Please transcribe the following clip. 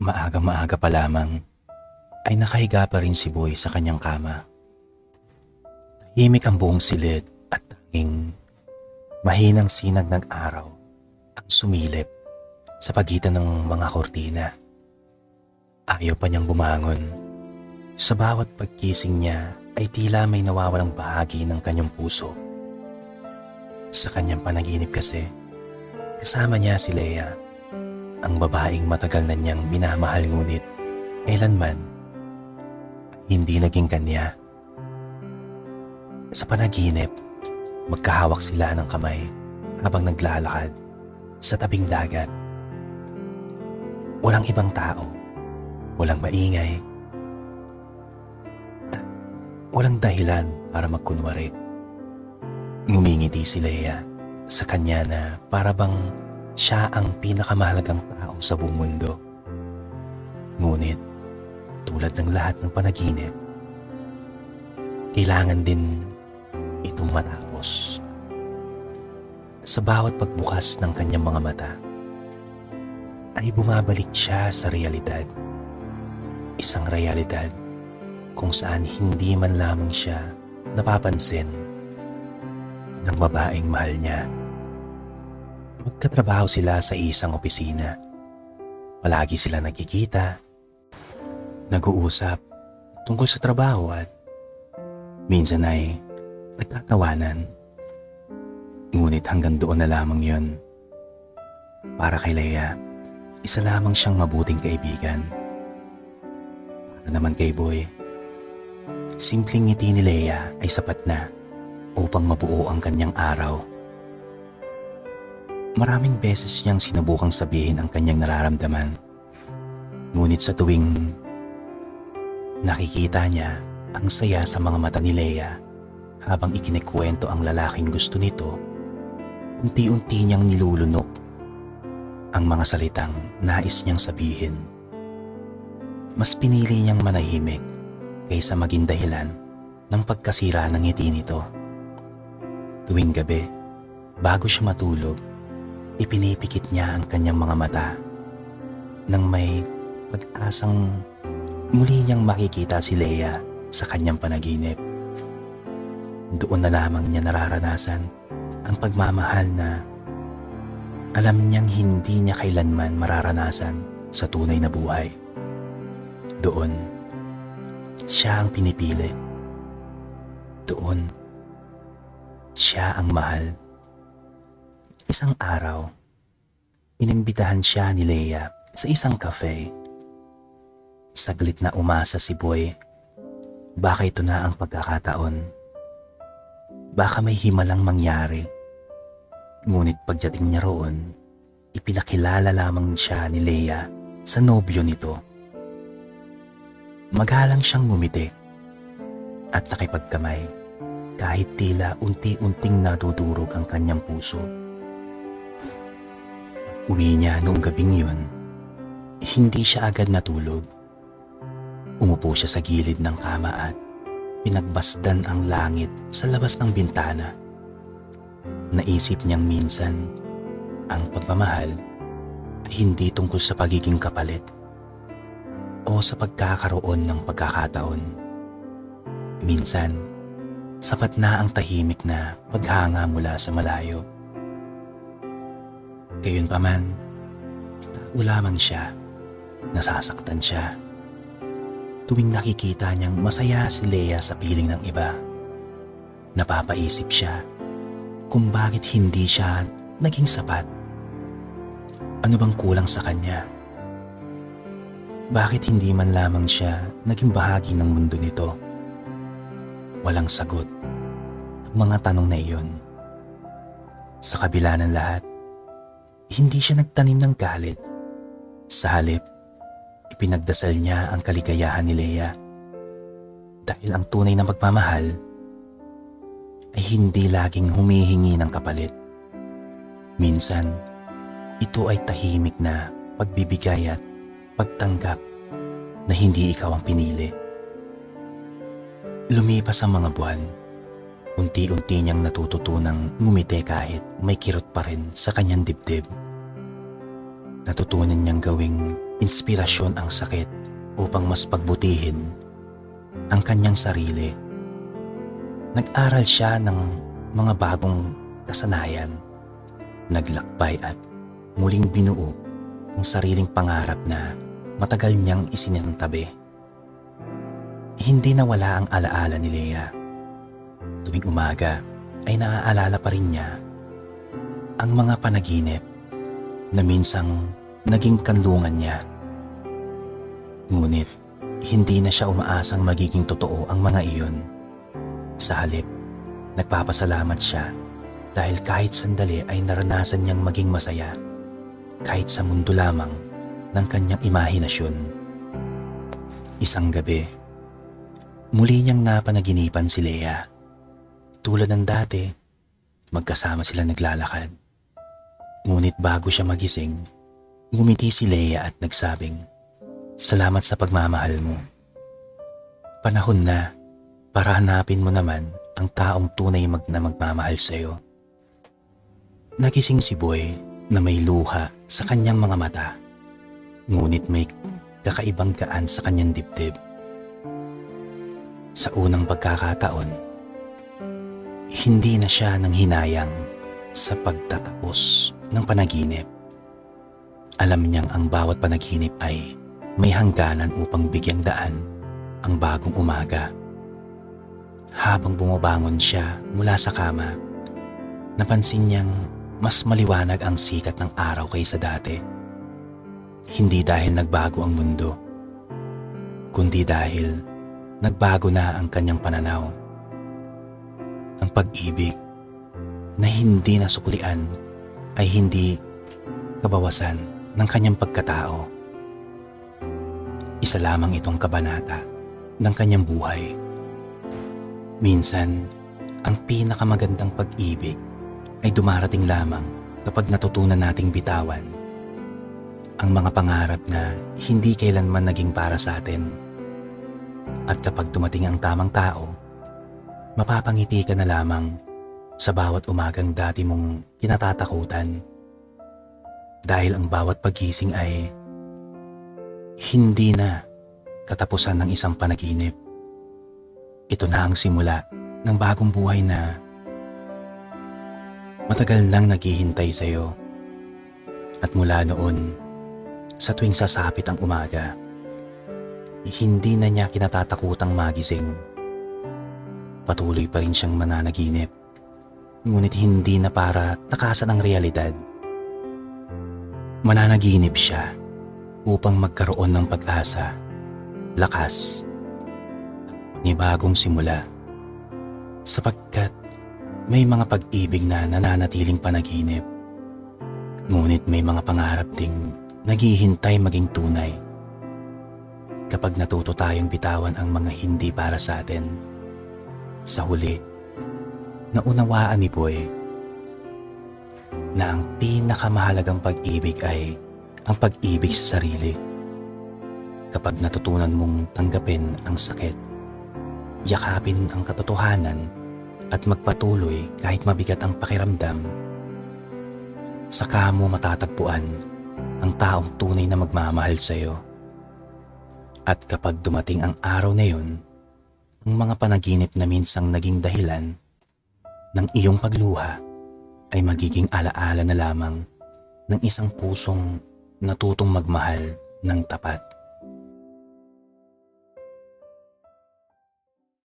Maaga-maaga pa lamang ay nakahiga pa rin si Boy sa kanyang kama. Tahimik ang buong silid at tanging mahinang sinag ng araw ang sumilip sa pagitan ng mga kortina. Ayaw pa niyang bumangon. Sa bawat pagkising niya ay tila may nawawalang bahagi ng kanyang puso. Sa kanyang panaginip kasi, kasama niya si Leia, ang babaeng matagal na niyang minamahal ngunit kailanman hindi naging kanya. Sa panaginip, magkahawak sila ng kamay habang naglalakad sa tabing dagat. Walang ibang tao, walang maingay, walang dahilan para magkunwari. Ngumingiti si Leia sa kanya na para bang siya ang pinakamahalagang tao sa buong mundo. Ngunit, tulad ng lahat ng panaginip, kailangan din itong matapos. Sa bawat pagbukas ng kanyang mga mata, ay bumabalik siya sa realidad. Isang realidad kung saan hindi man lamang siya napapansin ng babaeng mahal niya. Magkatrabaho sila sa isang opisina. Palagi sila nagkikita, nag-uusap tungkol sa trabaho at minsan ay nagtatawanan. Ngunit hanggang doon na lamang yun. Para kay Leia, isa lamang siyang mabuting kaibigan. Para naman kay Boy, simpleng ngiti ni Leia ay sapat na upang mabuo ang kanyang araw. Maraming beses niyang sinubukang sabihin ang kanyang nararamdaman. Ngunit sa tuwing nakikita niya ang saya sa mga mata ni Leia habang ikinikwento ang lalaking gusto nito, unti-unti niyang nilulunok ang mga salitang nais niyang sabihin. Mas pinili niyang manahimik kaysa maging dahilan ng pagkasira ng ngiti nito. Tuwing gabi, bago siya matulog, ipinipikit niya ang kanyang mga mata nang may pag-asang muli niyang makikita si Leia sa kanyang panaginip. Doon na lamang niya nararanasan ang pagmamahal na alam niyang hindi niya kailanman mararanasan sa tunay na buhay. Doon, siya ang pinipili. Doon, siya ang mahal. Isang araw, inimbitahan siya ni Leia sa isang cafe. Saglit na umasa si Boy. Baka ito na ang pagkakataon. Baka may himalang mangyari. Ngunit pagdating niya roon, ipinakilala lamang siya ni Leia sa nobyo nito. Magalang siyang ngumiti at nakipagkamay kahit tila unti-unting nadudurog ang kanyang puso. Uwi niya noong gabing yun, hindi siya agad natulog. Umupo siya sa gilid ng kama at pinagbasdan ang langit sa labas ng bintana. Naisip niyang minsan, ang pagmamahal ay hindi tungkol sa pagiging kapalit o sa pagkakaroon ng pagkakataon. Minsan, sapat na ang tahimik na paghanga mula sa malayo. Gayunpaman, tao lamang siya, nasasaktan siya. Tuwing nakikita niyang masaya si Leia sa piling ng iba, napapaisip siya kung bakit hindi siya naging sapat. Ano bang kulang sa kanya? Bakit hindi man lamang siya naging bahagi ng mundo nito? Walang sagot ang mga tanong na iyon. Sa kabila ng lahat, hindi siya nagtanim ng galit. Sa halip, ipinagdasal niya ang kaligayahan ni Leia. Dahil ang tunay na pagmamahal ay hindi laging humihingi ng kapalit. Minsan, ito ay tahimik na pagbibigay at pagtanggap na hindi ikaw ang pinili. Lumipas ang mga buwan, unti-unti niyang natututunang ngumiti kahit may kirot pa rin sa kanyang dibdib. Natutunan niyang gawing inspirasyon ang sakit upang mas pagbutihin ang kanyang sarili. Nag-aral siya ng mga bagong kasanayan, naglakbay at muling binuo ang sariling pangarap na matagal niyang isinantabi. Hindi nawala ang alaala ni Lea. Tuwing umaga ay naaalala pa rin niya ang mga panaginip na minsang naging kanlungan niya. Ngunit hindi na siya umaasang magiging totoo ang mga iyon. Sa halip, nagpapasalamat siya dahil kahit sandali ay naranasan niyang maging masaya kahit sa mundo lamang ng kanyang imahinasyon. Isang gabi, muli niyang napanaginipan si Lea. Tulad ng dati, magkasama sila naglalakad. Ngunit bago siya magising, ngumiti si Lea at nagsabing, "Salamat sa pagmamahal mo. Panahon na para hanapin mo naman ang taong tunay na magmamahal sa iyo." Nagising si Boy na may luha sa kanyang mga mata, ngunit may kakaibang gaan sa kanyang dibdib. Sa unang pagkakataon, hindi na siya nanghinayang sa pagtatapos ng panaginip. Alam niyang ang bawat panaginip ay may hangganan upang bigyang daan ang bagong umaga. Habang bumabangon siya mula sa kama, napansin niyang mas maliwanag ang sikat ng araw kaysa dati. Hindi dahil nagbago ang mundo, kundi dahil nagbago na ang kanyang pananaw. Ang pag-ibig na hindi nasuklian ay hindi kabawasan ng kanyang pagkatao. Isa lamang itong kabanata ng kanyang buhay. Minsan, ang pinakamagandang pag-ibig ay dumarating lamang kapag natutunan nating bitawan ang mga pangarap na hindi kailanman naging para sa atin. At kapag dumating ang tamang tao, mapapangiti ka na lamang sa bawat umagang dati mong kinatatakutan. Dahil ang bawat pagising ay hindi na katapusan ng isang panaginip. Ito na ang simula ng bagong buhay na matagal nang naghihintay sa iyo. At mula noon, sa tuwing sasapit ang umaga, hindi na niya kinatatakutang magising. Patuloy pa rin siyang mananaginip, ngunit hindi na para takasan ang realidad. Mananaginip siya upang magkaroon ng pag-asa, lakas, at panibagong simula. Sapagkat may mga pag-ibig na nananatiling panaginip, ngunit may mga pangarap ding naghihintay maging tunay. Kapag natuto tayong bitawan ang mga hindi para sa atin, sa huli, naunawaan ni Boy na ang pinakamahalagang pag-ibig ay ang pag-ibig sa sarili. Kapag natutunan mong tanggapin ang sakit, yakapin ang katotohanan at magpatuloy kahit mabigat ang pakiramdam, saka mo matatagpuan ang taong tunay na magmamahal sa iyo. At kapag dumating ang araw na yun, ang mga panaginip na minsang naging dahilan ng iyong pagluha ay magiging alaala na lamang ng isang pusong natutong magmahal ng tapat.